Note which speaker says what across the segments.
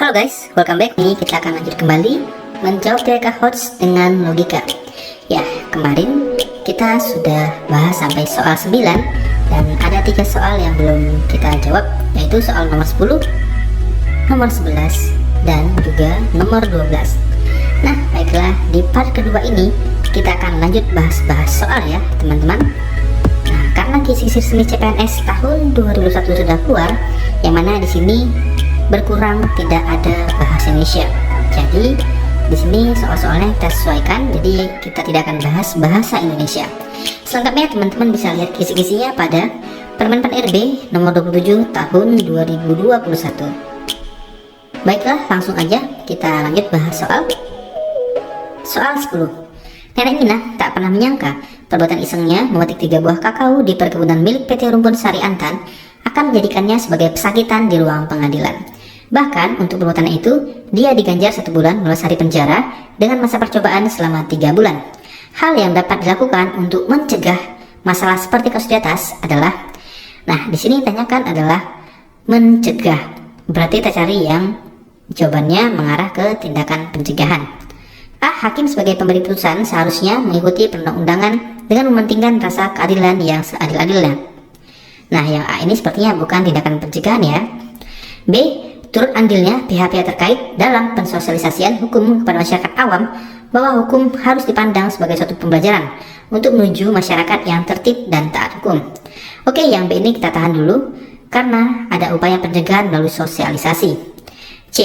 Speaker 1: Halo guys, welcome back nih. Kita akan lanjut kembali menjawab TK HOTS dengan logika. Ya, kemarin kita sudah bahas sampai soal 9 dan ada 3 soal yang belum kita jawab, yaitu soal nomor 10, nomor 11, dan juga nomor 12. Nah, baiklah, di part kedua ini kita akan lanjut bahas soal ya, teman-teman. Nah, karena kisi-kisi semi CPNS tahun 2021 sudah keluar, yang mana di sini berkurang tidak ada bahasa Indonesia. Jadi di sini soal-soalnya kita sesuaikan, jadi kita tidak akan bahas bahasa Indonesia. Selengkapnya teman-teman bisa lihat kisi-kisinya pada Permen Pan RB nomor 27 tahun 2021. Baiklah, langsung aja kita lanjut bahas soal 10. Nenek Mina tak pernah menyangka perbuatan isengnya memetik 3 buah kakao di perkebunan milik PT Rumpun Sari Antan akan menjadikannya sebagai pesakitan di ruang pengadilan. Bahkan untuk perbuatan itu, dia diganjar 1 bulan 12 hari penjara dengan masa percobaan selama 3 bulan. Hal yang dapat dilakukan untuk mencegah masalah seperti kasus di atas adalah, nah di sini ditanyakan adalah mencegah. Berarti kita cari yang jawabannya mengarah ke tindakan pencegahan. Hakim sebagai pemberi putusan seharusnya mengikuti perundang-undangan dengan mementingkan rasa keadilan yang seadil-adilnya. Nah, yang A ini sepertinya bukan tindakan pencegahan ya. B, turut andilnya pihak-pihak terkait dalam pensosialisasian hukum kepada masyarakat awam bahwa hukum harus dipandang sebagai suatu pembelajaran untuk menuju masyarakat yang tertib dan taat hukum. Oke, yang B ini kita tahan dulu karena ada upaya pencegahan melalui sosialisasi. C,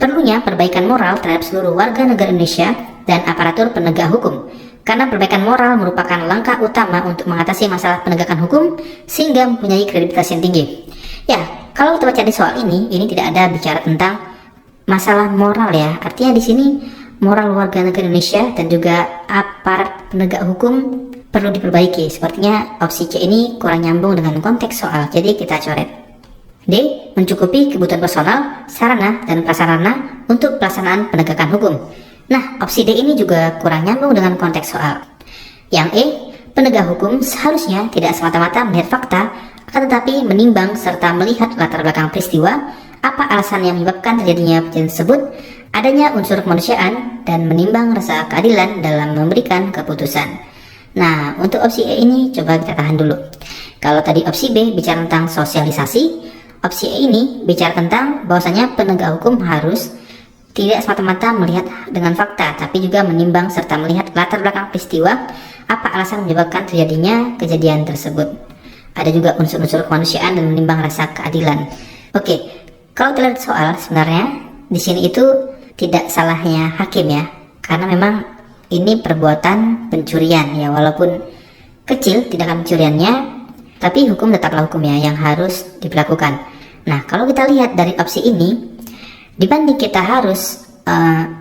Speaker 1: perlunya perbaikan moral terhadap seluruh warga negara Indonesia dan aparatur penegak hukum. Karena perbaikan moral merupakan langkah utama untuk mengatasi masalah penegakan hukum sehingga mempunyai kredibilitas yang tinggi. Ya, kalau kita baca di soal ini tidak ada bicara tentang masalah moral ya. Artinya di sini moral warga negara Indonesia dan juga aparat penegak hukum perlu diperbaiki. Sepertinya opsi C ini kurang nyambung dengan konteks soal, jadi kita coret. D, mencukupi kebutuhan personal, sarana, dan prasarana untuk pelaksanaan penegakan hukum. Nah, opsi D ini juga kurang nyambung dengan konteks soal. Yang E, penegak hukum seharusnya tidak semata-mata melihat fakta, akan tetapi menimbang serta melihat latar belakang peristiwa, apa alasan yang menyebabkan terjadinya kejadian tersebut, adanya unsur kemanusiaan, dan menimbang rasa keadilan dalam memberikan keputusan. Nah, untuk opsi E ini coba kita tahan dulu. Kalau tadi opsi B bicara tentang sosialisasi, opsi E ini bicara tentang bahwasanya penegak hukum harus tidak semata-mata melihat dengan fakta, tapi juga menimbang serta melihat latar belakang peristiwa, apa alasan menyebabkan terjadinya kejadian tersebut. Ada juga unsur-unsur kemanusiaan dan menimbang rasa keadilan. Oke, kalau kita lihat soal sebenarnya di sini itu tidak salahnya hakim ya, karena memang ini perbuatan pencurian ya, walaupun kecil tindakan pencuriannya, tapi hukum tetaplah hukum ya yang harus diberlakukan. Nah, kalau kita lihat dari opsi ini, dibanding kita harus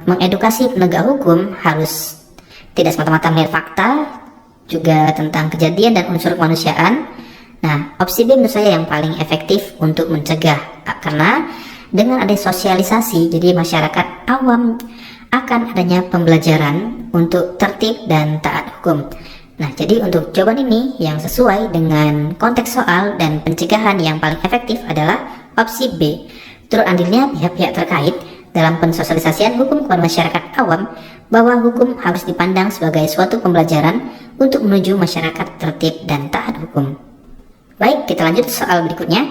Speaker 1: mengedukasi penegak hukum, harus tidak semata-mata melihat fakta, juga tentang kejadian dan unsur kemanusiaan. Nah, opsi B menurut saya yang paling efektif untuk mencegah, karena dengan ada sosialisasi, jadi masyarakat awam akan adanya pembelajaran untuk tertib dan taat hukum. Nah, jadi untuk jawaban ini yang sesuai dengan konteks soal dan pencegahan yang paling efektif adalah opsi B. Turut andilnya pihak-pihak terkait dalam pensosialisasian hukum kepada masyarakat awam bahwa hukum harus dipandang sebagai suatu pembelajaran untuk menuju masyarakat tertib dan taat hukum. Baik, kita lanjut soal berikutnya.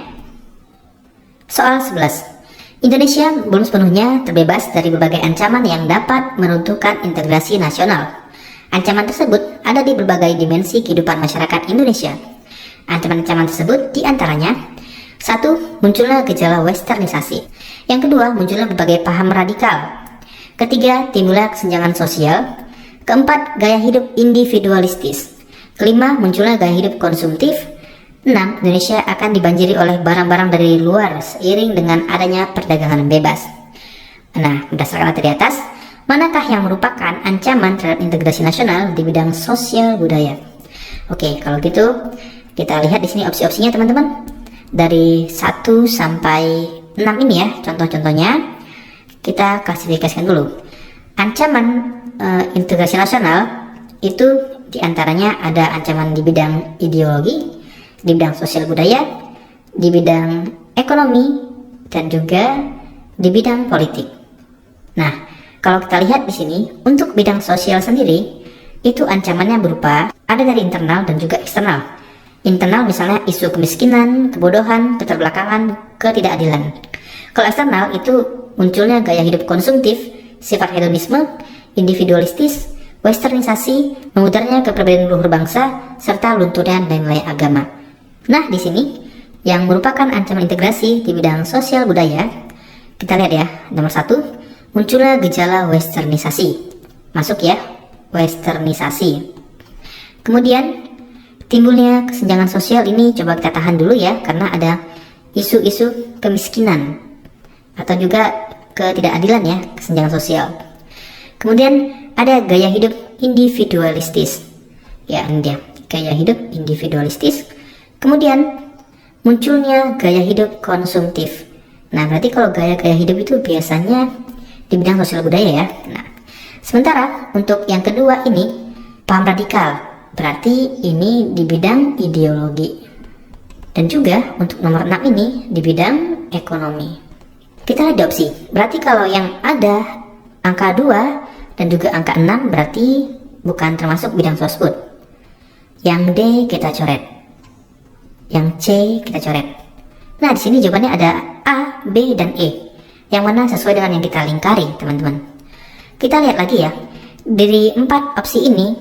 Speaker 1: Soal 11. Indonesia belum sepenuhnya terbebas dari berbagai ancaman yang dapat meruntuhkan integrasi nasional. Ancaman tersebut ada di berbagai dimensi kehidupan masyarakat Indonesia. Ancaman-ancaman tersebut diantaranya: 1. Munculnya gejala westernisasi. Yang kedua, munculnya berbagai paham radikal. Ketiga, timbulnya kesenjangan sosial. Keempat, gaya hidup individualistis. Kelima, munculnya gaya hidup konsumtif. 6. Indonesia akan dibanjiri oleh barang-barang dari luar seiring dengan adanya perdagangan bebas. Nah, berdasarkan data di atas, manakah yang merupakan ancaman terhadap integrasi nasional di bidang sosial budaya? Oke, kalau gitu kita lihat di sini opsi-opsinya teman-teman. Dari 1 sampai 6 ini ya, contoh-contohnya kita klasifikasikan dulu. Ancaman integrasi nasional itu diantaranya ada ancaman di bidang ideologi, di bidang sosial budaya, di bidang ekonomi, dan juga di bidang politik. Nah, kalau kita lihat di sini, untuk bidang sosial sendiri, itu ancamannya berupa ada dari internal dan juga eksternal. Internal misalnya isu kemiskinan, kebodohan, keterbelakangan, ketidakadilan. Kalau eksternal itu munculnya gaya hidup konsumtif, sifat hedonisme, individualistis, westernisasi, memudarnya keperbedaan luhur bangsa, serta lunturnya nilai agama. Nah, di sini yang merupakan ancaman integrasi di bidang sosial budaya, kita lihat ya, nomor 1, munculnya gejala westernisasi. Masuk ya, westernisasi. Kemudian timbulnya kesenjangan sosial ini coba kita tahan dulu ya, karena ada isu-isu kemiskinan atau juga ketidakadilan ya, kesenjangan sosial. Kemudian ada gaya hidup individualistis. Ya, ini dia, gaya hidup individualistis. Kemudian munculnya gaya hidup konsumtif. Nah, berarti kalau gaya-gaya hidup itu biasanya di bidang sosial budaya ya. Nah, sementara untuk yang kedua ini paham radikal, berarti ini di bidang ideologi. Dan juga untuk nomor 6 ini di bidang ekonomi. Kita lihat opsi. Berarti kalau yang ada angka 2 dan juga angka 6 berarti bukan termasuk bidang sosbud. Yang D kita coret. Yang C kita coret. Nah, di sini jawabannya ada A, B, dan E. Yang mana sesuai dengan yang kita lingkari, teman-teman. Kita lihat lagi ya. Dari 4 opsi ini,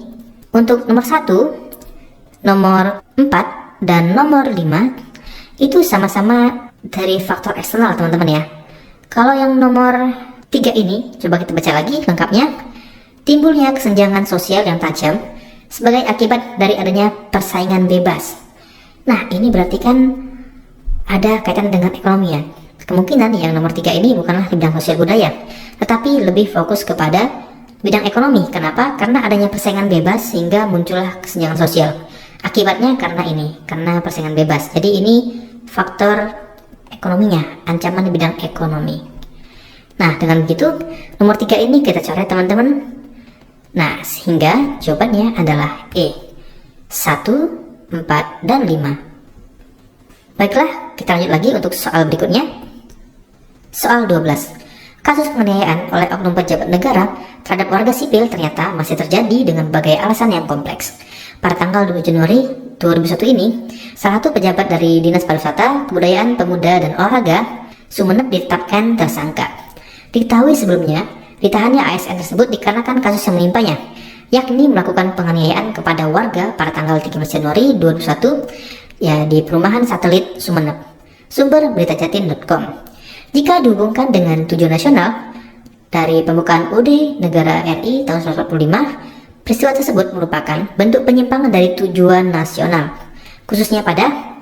Speaker 1: untuk nomor 1, nomor 4, dan nomor 5, itu sama-sama dari faktor eksternal, teman-teman ya. Kalau yang nomor 3 ini, coba kita baca lagi lengkapnya. Timbulnya kesenjangan sosial yang tajam sebagai akibat dari adanya persaingan bebas. Nah, ini berarti kan ada kaitan dengan ekonomi ya. Kemungkinan yang nomor 3 ini bukanlah bidang sosial budaya, tetapi lebih fokus kepada bidang ekonomi. Kenapa? Karena adanya persaingan bebas sehingga muncullah kesenjangan sosial. Akibatnya karena ini, karena persaingan bebas. Jadi ini faktor ekonominya, ancaman di bidang ekonomi. Nah, dengan begitu, nomor 3 ini kita coret, teman-teman. Nah, sehingga jawabannya adalah E. 1, 4, dan 5. Baiklah, kita lanjut lagi untuk soal berikutnya. Soal 12. Kasus penganiayaan oleh oknum pejabat negara terhadap warga sipil ternyata masih terjadi dengan berbagai alasan yang kompleks. Pada tanggal 2 Januari 2001 ini, salah satu pejabat dari Dinas Pariwisata, Kebudayaan, Pemuda, dan Olahraga Sumeneb ditetapkan tersangka. Diketahui sebelumnya, ditahannya ASN tersebut dikarenakan kasus yang menimpanya, yakni melakukan penganiayaan kepada warga pada tanggal 13 Januari 2001 ya di perumahan satelit Sumeneb. Sumber beritajatim.com. Jika dihubungkan dengan tujuan nasional dari pembukaan UUD Negara RI tahun 1945, peristiwa tersebut merupakan bentuk penyimpangan dari tujuan nasional, khususnya pada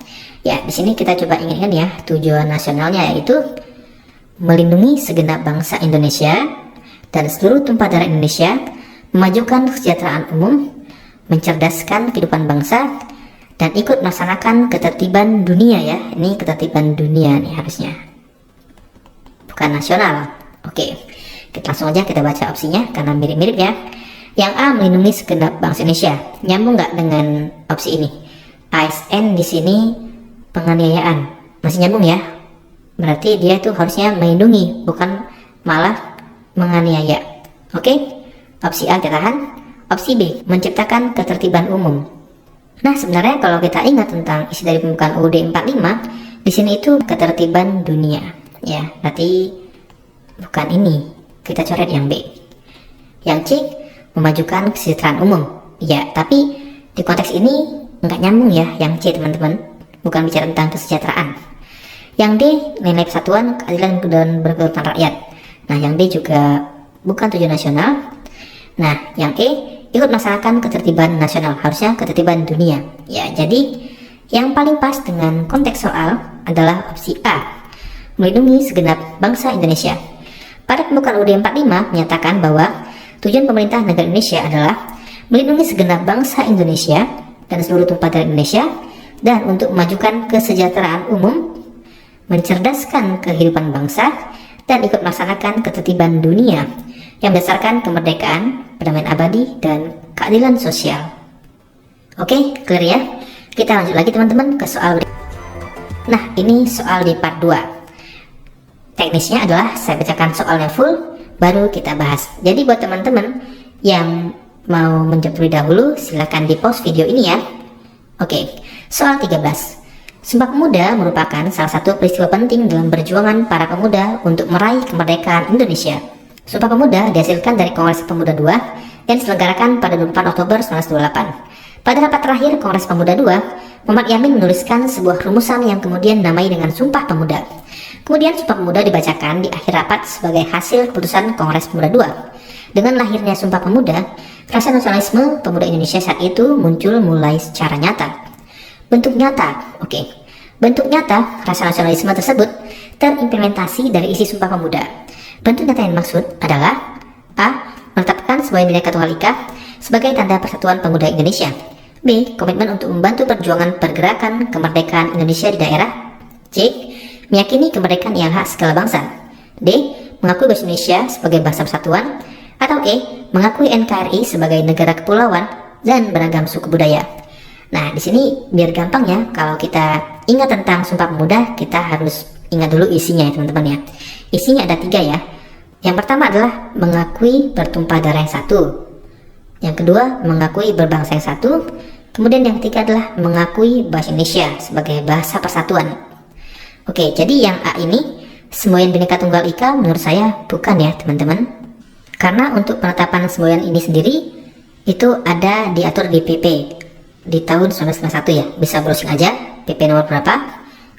Speaker 1: ya di sini kita coba ingatkan ya, tujuan nasionalnya yaitu melindungi segenap bangsa Indonesia dan seluruh tumpah darah Indonesia, memajukan kesejahteraan umum, mencerdaskan kehidupan bangsa, dan ikut melaksanakan ketertiban dunia ya. Ini ketertiban dunia nih harusnya, bukan nasional. Oke, kita langsung aja kita baca opsinya karena mirip-mirip ya. Yang A, melindungi segenap bangsa Indonesia. Nyambung nggak dengan opsi ini? ASN di sini penganiayaan, masih nyambung ya. Berarti dia itu harusnya melindungi, bukan malah menganiaya. Oke, opsi A kita tahan. Opsi B, menciptakan ketertiban umum. Nah, sebenarnya kalau kita ingat tentang isi dari pembukaan UUD 45, di sini itu ketertiban dunia. Ya, berarti bukan ini. Kita coret yang B. Yang C, memajukan kesejahteraan umum. Ya, tapi di konteks ini nggak nyambung ya yang C, teman-teman. Bukan bicara tentang kesejahteraan. Yang D, nilai persatuan, keadilan, dan berkerukunan rakyat. Nah, yang D juga bukan tujuan nasional. Nah, yang E, ikut melaksanakan ketertiban nasional, harusnya ketertiban dunia. Ya, jadi yang paling pas dengan konteks soal adalah opsi A, melindungi segenap bangsa Indonesia. Pada pembukaan UUD 45 menyatakan bahwa tujuan pemerintah negara Indonesia adalah melindungi segenap bangsa Indonesia dan seluruh tumpah darah Indonesia, dan untuk memajukan kesejahteraan umum, mencerdaskan kehidupan bangsa, dan ikut melaksanakan ketertiban dunia yang berdasarkan kemerdekaan, perdamaian abadi, dan keadilan sosial. Oke, clear ya? Kita lanjut lagi teman-teman ke soal. Nah, ini soal di part 2. Teknisnya adalah saya bacakan soalnya full, baru kita bahas. Jadi buat teman-teman yang mau menjawab terlebih dahulu, silahkan di pause video ini ya. Oke, soal 13. Sumpah Pemuda merupakan salah satu peristiwa penting dalam perjuangan para pemuda untuk meraih kemerdekaan Indonesia. Sumpah Pemuda dihasilkan dari Kongres Pemuda II dan diselenggarakan pada 24 Oktober 1928. Pada rapat terakhir Kongres Pemuda II, Muhammad Yamin menuliskan sebuah rumusan yang kemudian dinamai dengan Sumpah Pemuda. Kemudian Sumpah Pemuda dibacakan di akhir rapat sebagai hasil keputusan Kongres Pemuda II. Dengan lahirnya Sumpah Pemuda, rasa nasionalisme pemuda Indonesia saat itu muncul mulai secara nyata. Bentuk nyata, bentuk nyata rasa nasionalisme tersebut terimplementasi dari isi Sumpah Pemuda. Bentuk nyata yang dimaksud adalah A. Menetapkan sebuah Bhinneka Tunggal Ika sebagai tanda persatuan pemuda Indonesia. B. Komitmen untuk membantu perjuangan pergerakan kemerdekaan Indonesia di daerah. C. Meyakini kemerdekaan yang hak segala bangsa. D. Mengakui bahasa Indonesia sebagai bahasa persatuan. Atau E. Mengakui NKRI sebagai negara kepulauan dan beragam suku budaya. Nah, di sini biar gampang ya, kalau kita ingat tentang Sumpah Pemuda, kita harus ingat dulu isinya ya teman-teman ya. Isinya ada 3 ya. Yang pertama adalah mengakui bertumpah darah yang satu. Yang kedua, mengakui berbangsa yang satu. Kemudian yang ketiga adalah mengakui bahasa Indonesia sebagai bahasa persatuan. Oke, jadi yang A ini, semboyan Bhinneka Tunggal Ika, menurut saya bukan ya teman-teman. Karena untuk penetapan semboyan ini sendiri, itu ada diatur di PP di tahun 1991 ya. Bisa browsing aja, PP nomor berapa.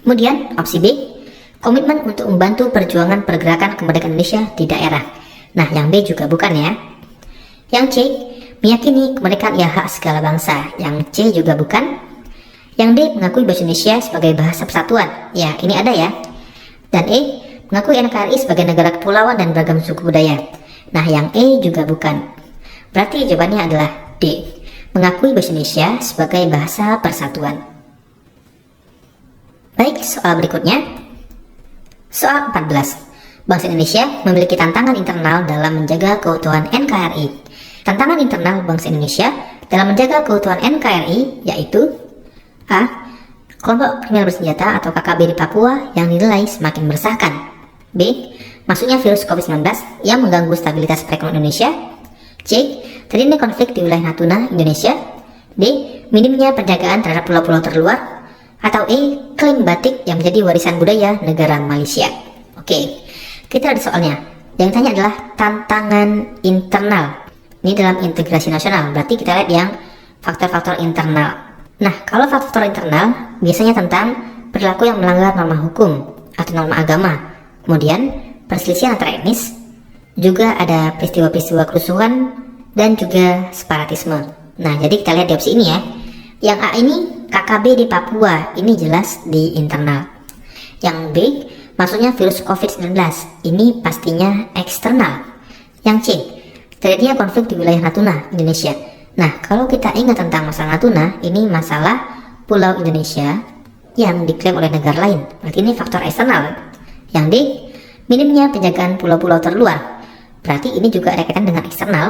Speaker 1: Kemudian opsi B, komitmen untuk membantu perjuangan pergerakan kemerdekaan Indonesia di daerah. Nah, yang B juga bukan ya. Yang C, meyakini kemerdekaan ia hak segala bangsa. Yang C juga bukan. Yang D, mengakui bahasa Indonesia sebagai bahasa persatuan. Ya, ini ada ya. Dan E, mengakui NKRI sebagai negara kepulauan dan beragam suku budaya. Nah, yang E juga bukan. Berarti jawabannya adalah D, mengakui bahasa Indonesia sebagai bahasa persatuan. Baik, soal berikutnya. Soal 14. Bangsa Indonesia memiliki tantangan internal dalam menjaga keutuhan NKRI. Tantangan internal bangsa Indonesia dalam menjaga keutuhan NKRI yaitu A. Kelompok kriminal bersenjata atau KKB di Papua yang dinilai semakin meresahkan. B. Masuknya virus COVID-19 yang mengganggu stabilitas perekonomian Indonesia. C. Terjadinya konflik di wilayah Natuna, Indonesia. D. Minimnya penjagaan terhadap pulau-pulau terluar. Atau E. Klaim batik yang menjadi warisan budaya negara Malaysia. Oke, kita ada soalnya. Yang tanya adalah tantangan internal. Ini dalam integrasi nasional, berarti kita lihat yang faktor-faktor internal. Nah, kalau faktor internal biasanya tentang perilaku yang melanggar norma hukum atau norma agama. Kemudian perselisihan antar etnis, juga ada peristiwa-peristiwa kerusuhan dan juga separatisme. Nah, jadi kita lihat di opsi ini ya. Yang A ini KKB di Papua, ini jelas di internal. Yang B, maksudnya virus COVID-19, ini pastinya eksternal. Yang C, terjadinya konflik di wilayah Natuna, Indonesia. Nah, kalau kita ingat tentang masalah Natuna, ini masalah pulau Indonesia yang diklaim oleh negara lain. Berarti ini faktor eksternal. Yang D, minimnya penjagaan pulau-pulau terluar. Berarti ini juga ada kaitan dengan eksternal.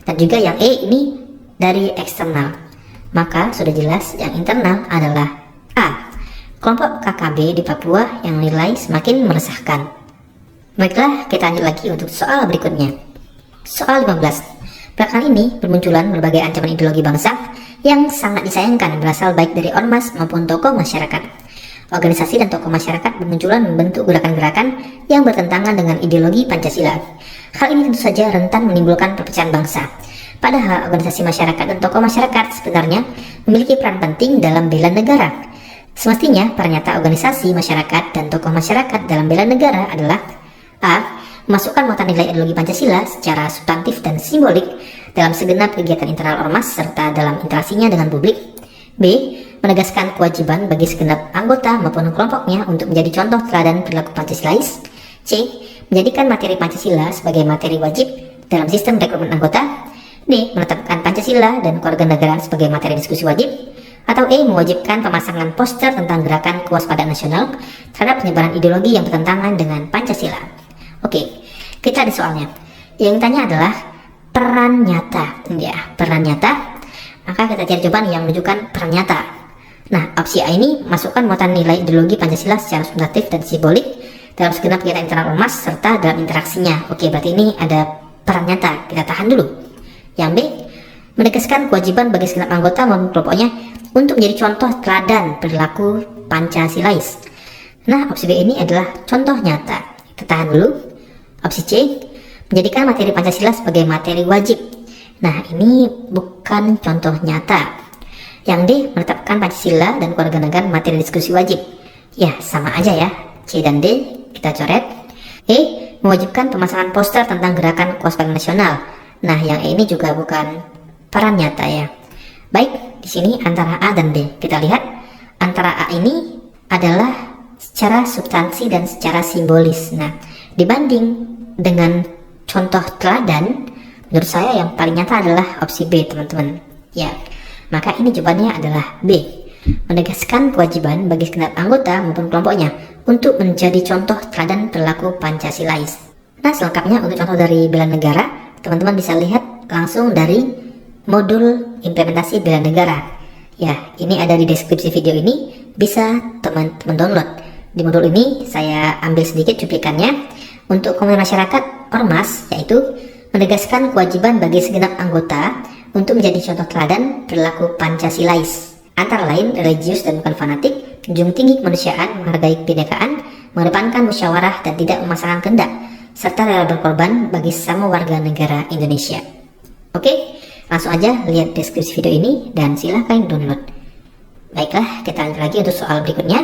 Speaker 1: Dan juga yang E ini dari eksternal. Maka sudah jelas yang internal adalah A. Kelompok KKB di Papua yang nilai semakin meresahkan. Baiklah, kita lanjut lagi untuk soal berikutnya. Soal 15. Belakangan ini bermunculan berbagai ancaman ideologi bangsa yang sangat disayangkan berasal baik dari ormas maupun tokoh masyarakat. Organisasi dan tokoh masyarakat bermunculan membentuk gerakan-gerakan yang bertentangan dengan ideologi Pancasila. Hal ini tentu saja rentan menimbulkan perpecahan bangsa. Padahal organisasi masyarakat dan tokoh masyarakat sebenarnya memiliki peran penting dalam bela negara. Semestinya pernyataan organisasi masyarakat dan tokoh masyarakat dalam bela negara adalah A. Memasukkan muatan nilai ideologi Pancasila secara substantif dan simbolik dalam segenap kegiatan internal ormas serta dalam interaksinya dengan publik. B. Menegaskan kewajiban bagi segenap anggota maupun kelompoknya untuk menjadi contoh teladan perilaku Pancasilais. C. Menjadikan materi Pancasila sebagai materi wajib dalam sistem rekrutmen anggota. D. Menetapkan Pancasila dan kewarganegaraan sebagai materi diskusi wajib. Atau E. Mewajibkan pemasangan poster tentang gerakan kewaspadaan nasional terhadap penyebaran ideologi yang bertentangan dengan Pancasila. Oke, kita ada soalnya. Yang tanya adalah peran nyata. Ya, peran nyata. Maka kita cari jawaban yang menunjukkan peran nyata. Nah, opsi A ini masukkan muatan nilai ideologi Pancasila secara substantif dan simbolik dalam segenap kegiatan internal ormas serta dalam interaksinya. Oke, berarti ini ada peran nyata. Kita tahan dulu. Yang B, menegaskan kewajiban bagi segenap anggota maupun kelompoknya untuk menjadi contoh teladan perilaku Pancasilais. Nah, opsi B ini adalah contoh nyata. Kita tahan dulu. Opsi C, menjadikan materi Pancasila sebagai materi wajib. Nah, ini bukan contoh nyata. Yang D, menetapkan Pancasila dan kewarganegaraan materi diskusi wajib. Ya, sama aja ya. C dan D kita coret. E, mewajibkan pemasangan poster tentang gerakan kewaspadaan nasional. Nah, yang E ini juga bukan peran nyata ya. Baik, di sini antara A dan B. Kita lihat antara A ini adalah secara substansi dan secara simbolis. Nah, dibanding dengan contoh teladan, menurut saya yang paling nyata adalah opsi B, teman-teman. Ya, maka ini jawabannya adalah B. Menegaskan kewajiban bagi segenap anggota maupun kelompoknya untuk menjadi contoh teladan perilaku Pancasilais. Nah, selengkapnya untuk contoh dari bela negara, teman-teman bisa lihat langsung dari modul implementasi bela negara. Ya, ini ada di deskripsi video ini, bisa teman-teman download. Di modul ini saya ambil sedikit cuplikannya untuk komunitas masyarakat ormas, yaitu menegaskan kewajiban bagi segenap anggota untuk menjadi contoh teladan perilaku Pancasilais. Antara lain religius dan bukan fanatik, menjunjung tinggi kemanusiaan, menghargai kebinekaan, mengedepankan musyawarah dan tidak memasangkan kehendak, serta rela berkorban bagi sesama warga negara Indonesia. Oke, langsung aja lihat deskripsi video ini dan silahkan download. Baiklah, kita lanjut lagi untuk soal berikutnya.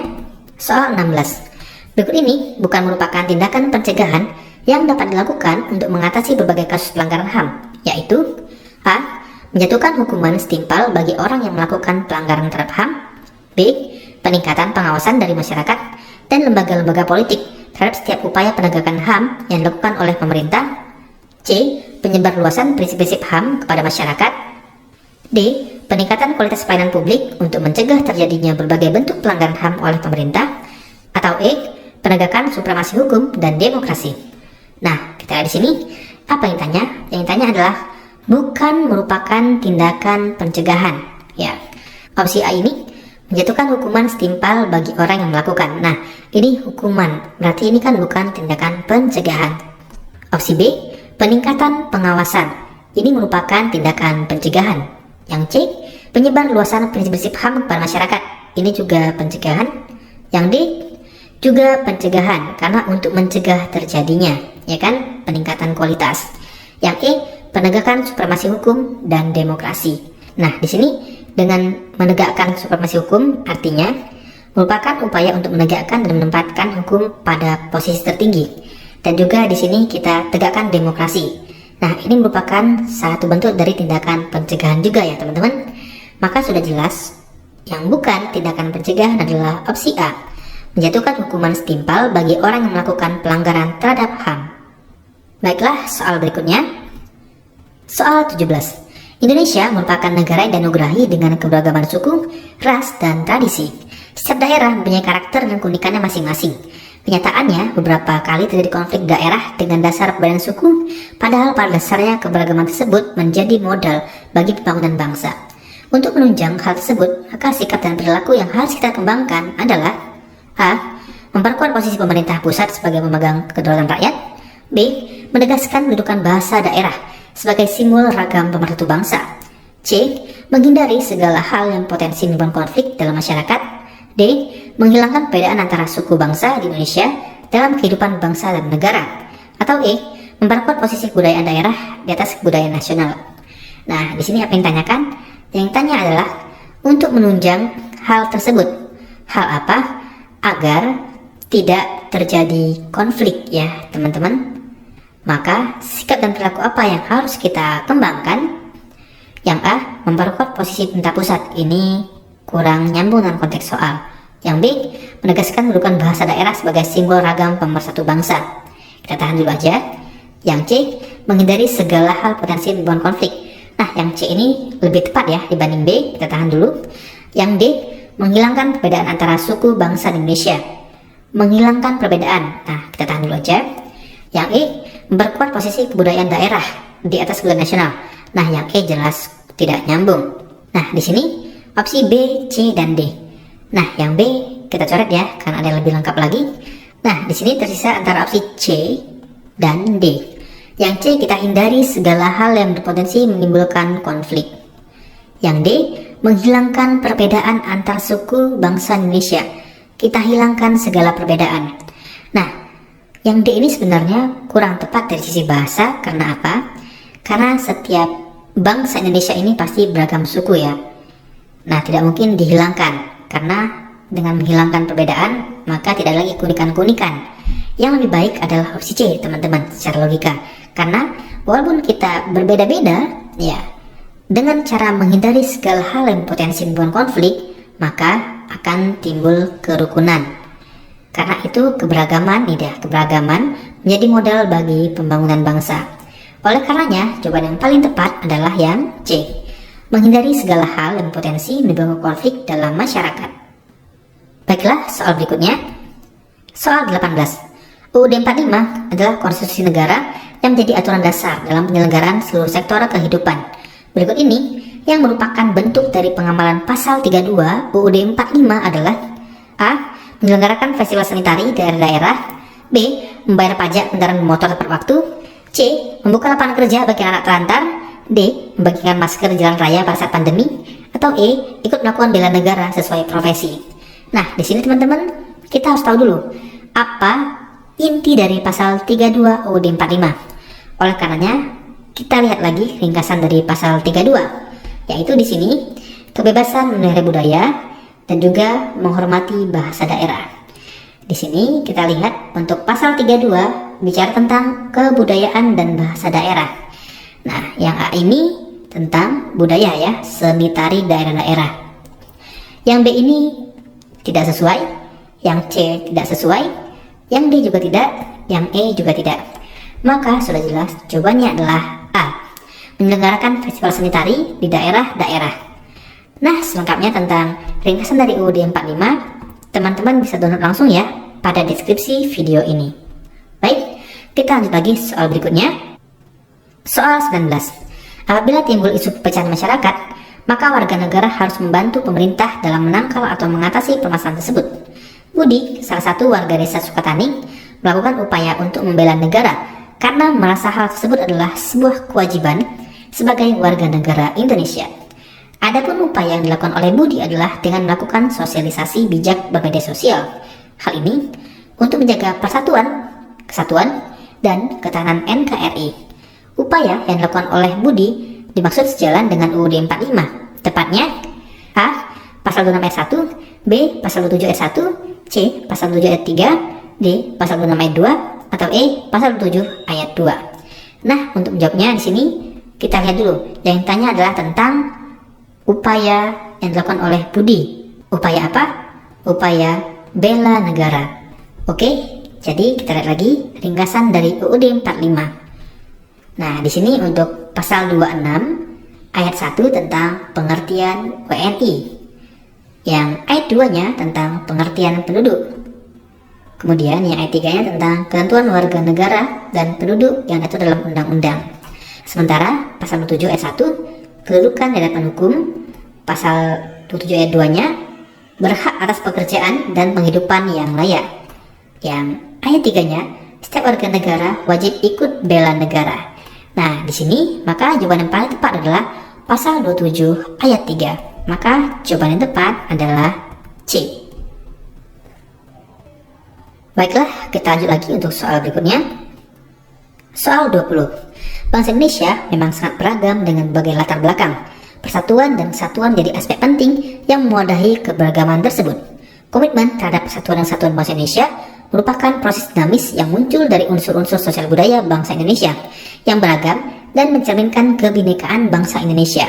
Speaker 1: Soal 16. Berikut ini bukan merupakan tindakan pencegahan yang dapat dilakukan untuk mengatasi berbagai kasus pelanggaran HAM, yaitu A, menjatuhkan hukuman setimpal bagi orang yang melakukan pelanggaran terhadap HAM. B, peningkatan pengawasan dari masyarakat dan lembaga-lembaga politik terhadap setiap upaya penegakan HAM yang dilakukan oleh pemerintah. C, penyebarluasan prinsip-prinsip HAM kepada masyarakat. D, peningkatan kualitas pelayanan publik untuk mencegah terjadinya berbagai bentuk pelanggaran HAM oleh pemerintah. Atau E, penegakan supremasi hukum dan demokrasi. Nah, kita lihat di sini apa yang ditanya? Yang ditanya adalah bukan merupakan tindakan pencegahan. Ya, opsi A ini menjatuhkan hukuman setimpal bagi orang yang melakukan. Nah, ini hukuman, berarti ini kan bukan tindakan pencegahan. Opsi B, peningkatan pengawasan. Ini merupakan tindakan pencegahan. Yang C, penyebar luasan prinsip-prinsip HAM kepada masyarakat. Ini juga pencegahan. Yang D, juga pencegahan karena untuk mencegah terjadinya, ya kan, peningkatan kualitas. Yang E, penegakan supremasi hukum dan demokrasi. Nah, di sini dengan menegakkan supremasi hukum artinya merupakan upaya untuk menegakkan dan menempatkan hukum pada posisi tertinggi. Dan juga di sini kita tegakkan demokrasi. Nah, ini merupakan satu bentuk dari tindakan pencegahan juga ya, teman-teman. Maka sudah jelas yang bukan tindakan pencegahan adalah opsi A, menjatuhkan hukuman setimpal bagi orang yang melakukan pelanggaran terhadap HAM. Baiklah, soal berikutnya. Soal 17. Indonesia merupakan negara yang dianugerahi dengan keberagaman suku, ras, dan tradisi. Setiap daerah mempunyai karakter dan keunikannya masing-masing. Kenyataannya, beberapa kali terjadi konflik daerah dengan dasar perbedaan suku, padahal pada dasarnya keberagaman tersebut menjadi modal bagi pembangunan bangsa. Untuk menunjang hal tersebut, maka sikap dan perilaku yang harus kita kembangkan adalah A, memperkuat posisi pemerintah pusat sebagai pemegang kedaulatan rakyat. B, menegaskan kedudukan bahasa daerah sebagai simbol ragam pemersatu bangsa. C, menghindari segala hal yang potensi menimbulkan konflik dalam masyarakat. D, menghilangkan perbedaan antara suku bangsa di Indonesia dalam kehidupan bangsa dan negara. Atau E, memperkuat posisi kebudayaan daerah di atas kebudayaan nasional. Nah, di sini apa yang ditanyakan? Yang ditanya adalah untuk menunjang hal tersebut. Hal apa? Agar tidak terjadi konflik ya, teman-teman. Maka sikap dan perilaku apa yang harus kita kembangkan? Yang A, memperkuat posisi pemerintah pusat. Ini kurang nyambung dengan konteks soal. Yang B, menegaskan kedudukan bahasa daerah sebagai simbol ragam pemersatu bangsa. Kita tahan dulu aja. Yang C, menghindari segala hal potensi menimbulkan konflik. Nah, yang C ini lebih tepat ya dibanding B. Kita tahan dulu. Yang D, menghilangkan perbedaan antara suku bangsa di Indonesia. Menghilangkan perbedaan. Nah, kita tahan dulu aja. Yang E, memperkuat posisi kebudayaan daerah di atas kebudayaan nasional. Nah, yang E jelas tidak nyambung. Nah, di sini opsi B, C, dan D. Nah, yang B kita coret ya, karena ada yang lebih lengkap lagi. Nah, di sini tersisa antara opsi C dan D. Yang C, kita hindari segala hal yang berpotensi menimbulkan konflik. Yang D, menghilangkan perbedaan antar suku bangsa Indonesia. Kita hilangkan segala perbedaan. Nah, yang D ini sebenarnya kurang tepat dari sisi bahasa. Karena apa? Karena setiap bangsa Indonesia ini pasti beragam suku ya. Nah, tidak mungkin dihilangkan, karena dengan menghilangkan perbedaan maka tidak lagi keunikan-keunikan. Yang lebih baik adalah opsi C, teman-teman, secara logika. Karena walaupun kita berbeda-beda, ya, dengan cara menghindari segala hal yang potensi menimbulkan konflik, maka akan timbul kerukunan. Karena itu keberagaman menjadi modal bagi pembangunan bangsa. Oleh karenanya, jawaban yang paling tepat adalah yang C, menghindari segala hal yang potensi menimbulkan konflik dalam masyarakat. Baiklah, soal berikutnya. Soal 18. UUD 45 adalah konstitusi negara yang menjadi aturan dasar dalam penyelenggaraan seluruh sektor kehidupan. Berikut ini yang merupakan bentuk dari pengamalan pasal 32 UUD 45 adalah: A. Menyelenggarakan festival sanitari daerah-daerah. B. Membayar pajak kendaraan motor tepat waktu. C. Membuka lapangan kerja bagi anak terlantar. D. Membagikan masker di jalan raya pada saat pandemi. Atau E. Ikut melakukan bela negara sesuai profesi. Nah, di sini teman-teman, kita harus tahu dulu apa inti dari pasal 32 UUD 45. Oleh karenanya, kita lihat lagi ringkasan dari pasal 32, yaitu di sini kebebasan memelihara budaya dan juga menghormati bahasa daerah. Di sini kita lihat untuk pasal 32 bicara tentang kebudayaan dan bahasa daerah. Nah, yang A ini tentang budaya ya, seni tari daerah-daerah. Yang B ini tidak sesuai, yang C tidak sesuai, yang D juga tidak, yang E juga tidak. Maka sudah jelas jawabannya adalah A, menyelenggarakan festival seni tari di daerah-daerah. Nah, selengkapnya tentang ringkasan dari UUD 45, teman-teman bisa download langsung ya pada deskripsi video ini. Baik, kita lanjut lagi soal berikutnya. Soal 19. Apabila timbul isu perpecahan masyarakat, maka warga negara harus membantu pemerintah dalam menangkal atau mengatasi permasalahan tersebut. Budi, salah satu warga desa Sukatani, melakukan upaya untuk membela negara karena merasa hal tersebut adalah sebuah kewajiban sebagai warga negara Indonesia. Adapun upaya yang dilakukan oleh Budi adalah dengan melakukan sosialisasi bijak bermedia sosial. Hal ini untuk menjaga persatuan, kesatuan, dan ketahanan NKRI. Upaya yang dilakukan oleh Budi dimaksud sejalan dengan UUD 45. Tepatnya A. Pasal 26 ayat 1, B. Pasal 27 ayat 1, C. Pasal 7 ayat 3, D. Pasal 26 ayat 2, atau E. Pasal 7 ayat 2. Nah, untuk menjawabnya di sini kita lihat dulu. Yang ditanya adalah tentang upaya yang dilakukan oleh Budi. Upaya apa? Upaya bela negara. Oke, jadi kita lihat lagi ringkasan dari UUD 45. Nah, di sini untuk pasal 26 ayat 1 tentang pengertian WNI. Yang ayat 2-nya tentang pengertian penduduk. Kemudian yang ayat 3-nya tentang ketentuan warga negara dan penduduk yang diatur dalam undang-undang. Sementara pasal 27 ayat 1 kedudukan di hadapan hukum. Pasal 27 ayat 2-nya berhak atas pekerjaan dan penghidupan yang layak. Yang ayat 3-nya setiap warga negara wajib ikut bela negara. Nah, di sini maka jawaban yang paling tepat adalah pasal 27 ayat 3. Maka jawaban yang tepat adalah C. Baiklah, kita lanjut lagi untuk soal berikutnya. Soal 20. Bangsa Indonesia memang sangat beragam dengan berbagai latar belakang. Persatuan dan kesatuan menjadi aspek penting yang mewadahi keberagaman tersebut. Komitmen terhadap persatuan dan kesatuan bangsa Indonesia merupakan proses dinamis yang muncul dari unsur-unsur sosial budaya bangsa Indonesia yang beragam dan mencerminkan kebinekaan bangsa Indonesia.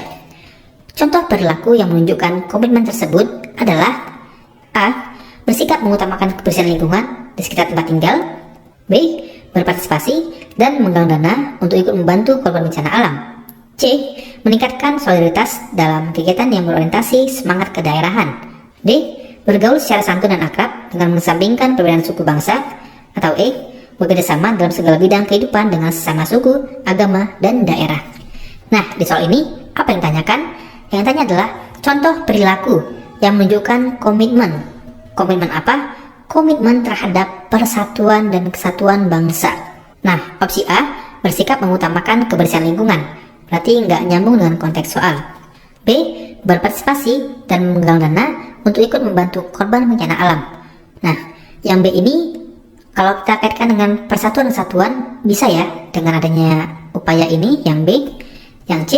Speaker 1: Contoh perilaku yang menunjukkan komitmen tersebut adalah A. Bersikap mengutamakan kebersihan lingkungan di sekitar tempat tinggal. B. Berpartisipasi dan menggalang dana untuk ikut membantu korban bencana alam. C. Meningkatkan solidaritas dalam kegiatan yang berorientasi semangat kedaerahan. D. Bergaul secara santun dan akrab dengan mengesampingkan perbedaan suku bangsa. Atau E. Bekerja sama dalam segala bidang kehidupan dengan sesama suku, agama, dan daerah. Nah, di soal ini, apa yang ditanyakan? Yang ditanya adalah contoh perilaku yang menunjukkan komitmen. Komitmen apa? komitmen terhadap persatuan dan kesatuan bangsa. Nah, opsi A, bersikap mengutamakan kebersihan lingkungan, berarti nggak nyambung dengan konteks soal. B, berpartisipasi dan menggalang dana untuk ikut membantu korban bencana alam. Nah, yang B ini kalau kita kaitkan dengan persatuan kesatuan bisa ya dengan adanya upaya ini, yang B. Yang C,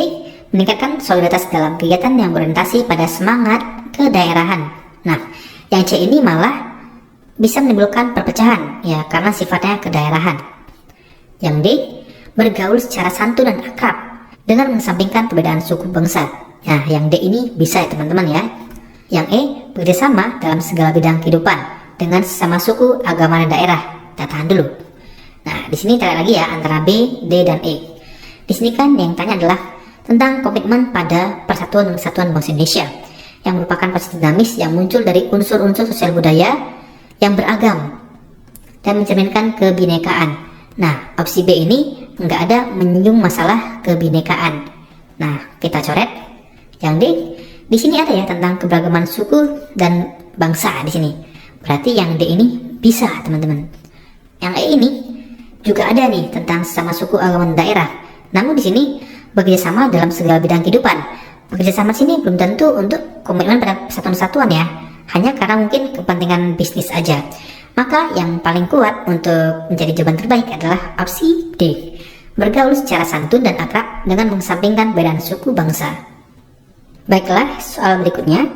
Speaker 1: meningkatkan solidaritas dalam kegiatan yang berorientasi pada semangat kedaerahan. Nah, yang C ini malah bisa menimbulkan perpecahan ya karena sifatnya kedaerahan. Yang D, bergaul secara santun dan akrab dengan mengesampingkan perbedaan suku bangsa. Nah, yang D ini bisa ya teman-teman ya. Yang E, bekerjasama dalam segala bidang kehidupan dengan sesama suku, agama, dan daerah. Kita tahan dulu. Nah, di sini terlihat lagi ya antara B, D, dan E. Di sini kan yang tanya adalah tentang komitmen pada persatuan dan kesatuan bangsa Indonesia yang merupakan proses dinamis yang muncul dari unsur-unsur sosial budaya yang beragam dan mencerminkan kebinekaan. Nah, opsi B ini nggak ada menyinggung masalah kebinekaan. Nah, kita coret. Yang D, di sini ada ya tentang keberagaman suku dan bangsa di sini. Berarti yang D ini bisa, teman-teman. Yang E ini juga ada nih tentang sama suku, agama, dan daerah. Namun di sini bekerjasama dalam segala bidang kehidupan. Bekerjasama sini belum tentu untuk komitmen pada persatuan-kesatuan ya. Hanya karena mungkin kepentingan bisnis aja. Maka yang paling kuat untuk menjadi jawaban terbaik adalah opsi D. Bergaul secara santun dan akrab dengan mengesampingkan perbedaan suku bangsa. Baiklah, soal berikutnya.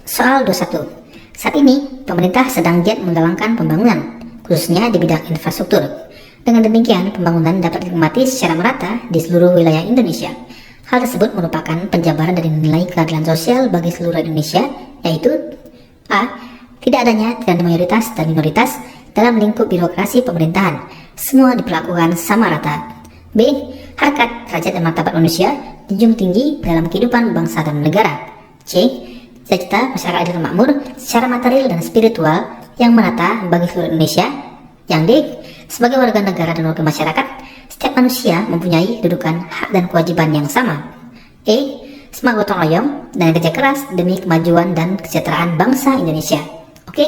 Speaker 1: Soal 21. Saat ini, pemerintah sedang giat menggalangkan pembangunan, khususnya di bidang infrastruktur. Dengan demikian, pembangunan dapat dinikmati secara merata di seluruh wilayah Indonesia. Hal tersebut merupakan penjabaran dari nilai keadilan sosial bagi seluruh Indonesia, yaitu A. Tidak adanya tren mayoritas dan minoritas dalam lingkup birokrasi pemerintahan. Semua diperlakukan sama rata. B. Harkat, derajat, dan martabat manusia dijunjung tinggi dalam kehidupan bangsa dan negara. C. Cita-cita masyarakat adil dan makmur secara material dan spiritual yang merata bagi seluruh Indonesia. Yang D. Sebagai warga negara dan warga masyarakat, setiap manusia mempunyai kedudukan, hak, dan kewajiban yang sama. E. Semangat gotong royong dan kerja keras demi kemajuan dan kesejahteraan bangsa Indonesia. Oke,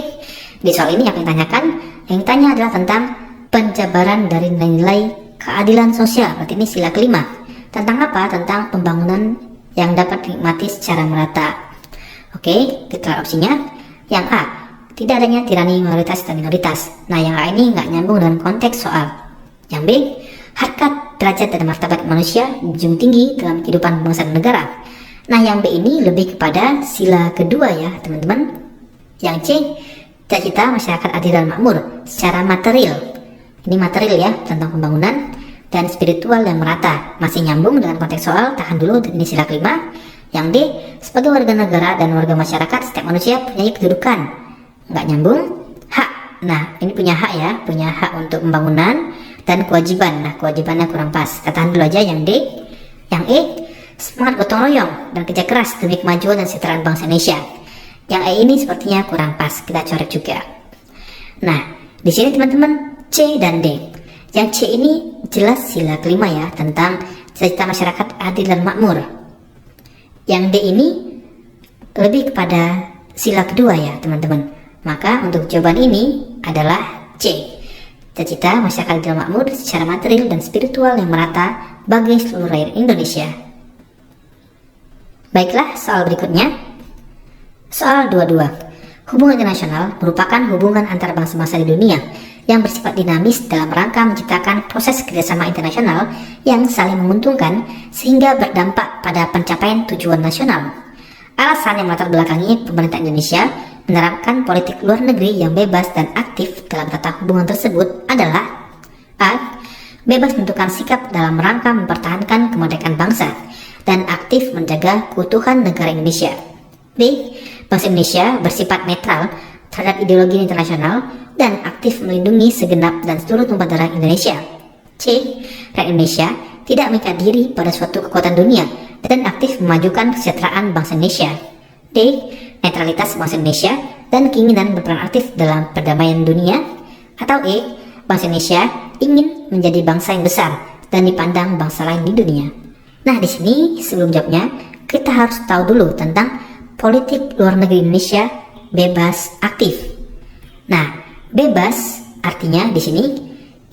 Speaker 1: di soal ini yang ditanyakan, yang ditanya adalah tentang penjabaran dari nilai keadilan sosial. Berarti ini sila kelima. Tentang apa? Tentang pembangunan yang dapat dinikmati secara merata. Oke, kita opsinya. Yang A, tidak adanya tirani mayoritas dan minoritas. Nah, yang A ini nggak nyambung dengan konteks soal. Yang B, harkat, derajat, dan martabat manusia dijunjung tinggi dalam kehidupan bangsa dan negara. Nah, yang B ini lebih kepada sila kedua ya, teman-teman. Yang C, cita-cita masyarakat adil dan makmur secara material. Ini material ya, tentang pembangunan dan spiritual yang merata. Masih nyambung dengan konteks soal, tahan dulu, ini sila kelima. Yang D, sebagai warga negara dan warga masyarakat, setiap manusia punya kedudukan. Nggak nyambung. Hak, nah ini punya hak ya, punya hak untuk pembangunan dan kewajiban. Nah, kewajibannya kurang pas. Kita tahan dulu aja yang D. Yang E, semangat gotong royong dan kerja keras demi kemajuan dan kesejahteraan bangsa Indonesia. Yang E ini sepertinya kurang pas, kita coret juga. Nah, di sini teman-teman C dan D. Yang C ini jelas sila kelima ya, tentang cita-cita masyarakat adil dan makmur. Yang D ini lebih kepada sila kedua ya teman-teman. Maka untuk jawaban ini adalah C. Cita-cita masyarakat adil dan makmur secara material dan spiritual yang merata bagi seluruh rakyat Indonesia. Baiklah, soal berikutnya. Soal 22. Hubungan internasional merupakan hubungan antar bangsa-bangsa di dunia yang bersifat dinamis dalam rangka menciptakan proses kerjasama internasional yang saling menguntungkan sehingga berdampak pada pencapaian tujuan nasional. Alasan yang melatar belakangi pemerintah Indonesia menerapkan politik luar negeri yang bebas dan aktif dalam tata hubungan tersebut adalah A. Bebas menentukan sikap dalam rangka mempertahankan kemerdekaan bangsa dan aktif menjaga keutuhan negara Indonesia. B. Bangsa Indonesia bersifat netral terhadap ideologi internasional dan aktif melindungi segenap dan seluruh tumpah darah Indonesia. C. Rakyat Indonesia tidak mengikat diri pada suatu kekuatan dunia dan aktif memajukan kesejahteraan bangsa Indonesia. D. Netralitas bangsa Indonesia dan keinginan berperan aktif dalam perdamaian dunia. Atau E. Bangsa Indonesia ingin menjadi bangsa yang besar dan dipandang bangsa lain di dunia. Nah, di sini sebelum jawabnya kita harus tahu dulu tentang politik luar negeri Indonesia bebas aktif. Nah, bebas artinya di sini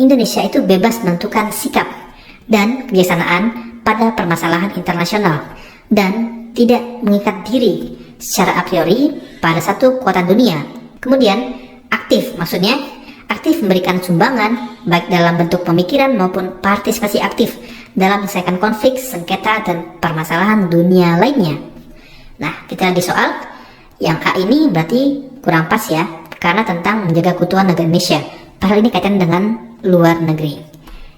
Speaker 1: Indonesia itu bebas menentukan sikap dan kebijaksanaan pada permasalahan internasional dan tidak mengikat diri secara a priori pada satu kekuatan dunia. Kemudian aktif, maksudnya aktif memberikan sumbangan baik dalam bentuk pemikiran maupun partisipasi aktif dalam menyelesaikan konflik, sengketa, dan permasalahan dunia lainnya. Nah, kita di soal yang A ini berarti kurang pas ya, karena tentang menjaga keutuhan negara Indonesia. Padahal ini kaitan dengan luar negeri.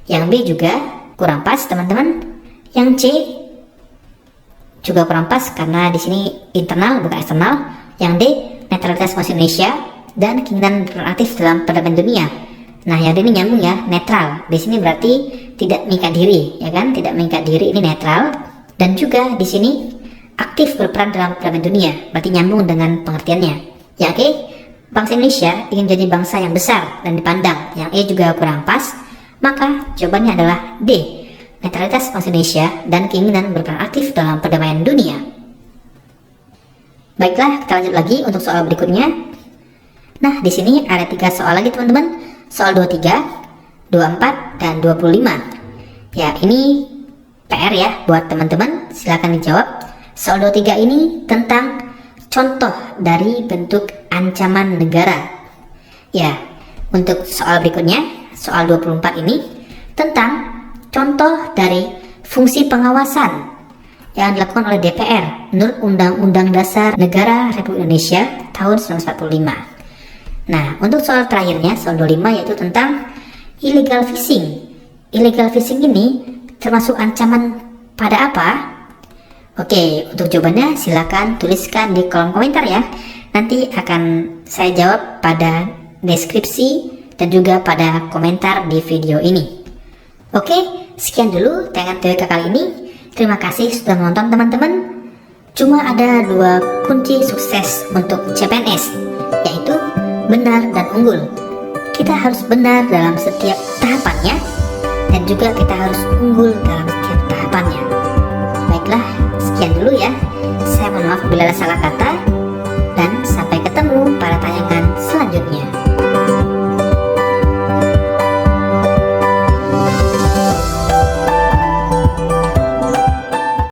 Speaker 1: Yang B juga kurang pas teman-teman. Yang C juga kurang pas karena di sini internal bukan eksternal. Yang D netralitas posisi Indonesia dan keinginan berperan aktif dalam perdamaian dunia. Nah, yang D ini nyambung ya, netral. Di sini berarti tidak mengikat diri, ya kan? Tidak mengikat diri, ini netral. Dan juga di sini aktif berperan dalam perdamaian dunia, berarti nyambung dengan pengertiannya. Yang E, bangsa Indonesia ingin jadi bangsa yang besar dan dipandang. Yang E juga kurang pas, maka jawabannya adalah D, netralitas bangsa Indonesia dan keinginan berperan aktif dalam perdamaian dunia. Baiklah, kita lanjut lagi untuk soal berikutnya. Nah, di sini ada 3 soal lagi teman-teman. Soal 23, 24, dan 25. Ya, ini PR ya buat teman-teman, silakan dijawab. Soal 23 ini tentang contoh dari bentuk ancaman negara. Ya, untuk soal berikutnya, soal 24 ini tentang contoh dari fungsi pengawasan yang dilakukan oleh DPR menurut Undang-Undang Dasar Negara Republik Indonesia tahun 1945. Nah, untuk soal terakhirnya, soal 25, yaitu tentang illegal fishing. Illegal fishing ini termasuk ancaman pada apa? Oke, untuk jawabannya silakan tuliskan di kolom komentar ya. Nanti akan saya jawab pada deskripsi dan juga pada komentar di video ini. Oke, sekian dulu tayangan TWK kali ini. Terima kasih sudah menonton teman-teman. Cuma ada 2 kunci sukses untuk CPNS, yaitu benar dan unggul. Kita harus benar dalam setiap tahapannya dan juga kita harus unggul dalam setiap tahapannya. Baiklah, sekian dulu ya. Saya mohon maaf bila ada salah kata.